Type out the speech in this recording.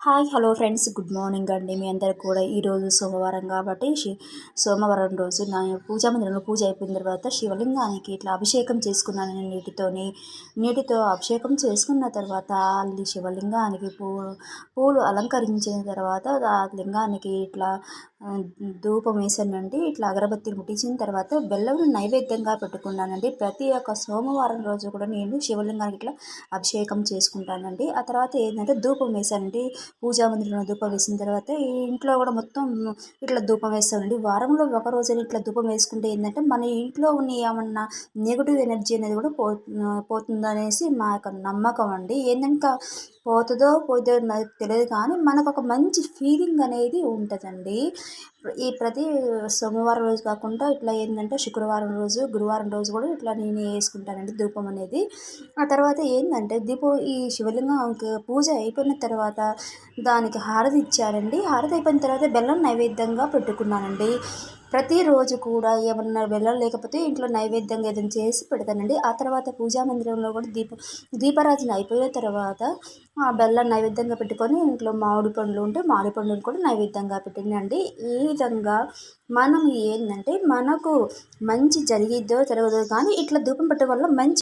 Hi hello friends, good morning అండి. మీ అందరికి కూడా ఈరోజు సోమవారం కాబట్టి సోమవారం రోజు నా పూజా మందిరంలో పూజ అయిపోయిన తర్వాత శివలింగానికి ఇట్లా అభిషేకం చేసుకున్నాను. నీటితో అభిషేకం చేసుకున్న తర్వాత శివలింగానికి పూలు అలంకరించిన తర్వాత ఆ లింగానికి ఇట్లా ధూపం వేసానండి. ఇట్లా అగరబత్తిని ముట్టించిన తర్వాత బెల్లం నైవేద్యంగా పెట్టుకున్నానండి. ప్రతి ఒక్క సోమవారం రోజు కూడా నేను శివలింగానికి ఇట్లా అభిషేకం చేసుకుంటానండి. ఆ తర్వాత ఏంటంటే ధూపం వేసానండి. పూజా మందిరంలో ధూపం వేసిన తర్వాత ఈ ఇంట్లో కూడా మొత్తం ఇట్లా ధూపం వేస్తామండి. వారంలో ఒక రోజు ఇట్లా ధూపం వేసుకుంటే ఏంటంటే మన ఇంట్లో ఉన్న ఏమన్నా నెగిటివ్ ఎనర్జీ అనేది కూడా పోతుందనేసి మా యొక్క నమ్మకం అండి. ఏంటంటే పోతుందో నాకు తెలియదు, కానీ మనకు ఒక మంచి ఫీలింగ్ అనేది ఉంటుందండి. ఈ ప్రతి సోమవారం రోజు కాకుండా ఇట్లా ఏంటంటే శుక్రవారం రోజు, గురువారం రోజు కూడా ఇట్లా నేను వేసుకుంటానండి ధూపం అనేది. ఆ తర్వాత ఏంటంటే ఈ శివలింగంకి పూజ అయిపోయిన తర్వాత దానికి హారతి ఇచ్చారండి. హారతి అయిపోయిన తర్వాత బెల్లం నైవేద్యంగా పెట్టుకున్నానండి. ప్రతిరోజు కూడా ఏమన్నా బెల్లం లేకపోతే ఇంట్లో నైవేద్యంగా ఏదైనా చేసి పెడతానండి. ఆ తర్వాత పూజా మందిరంలో కూడా దీపారాధన అయిపోయిన తర్వాత ఆ బెల్లం నైవేద్యంగా పెట్టుకొని ఇంట్లో మామిడి పండ్లు ఉంటే మామిడి పండ్లను కూడా నైవేద్యంగా పెట్టిందండి. ఈ విధంగా మనం ఏంటంటే మనకు మంచి జరిగిద్దో జరగదో కానీ ఇట్లా ధూపం పెట్టడం వల్ల మంచి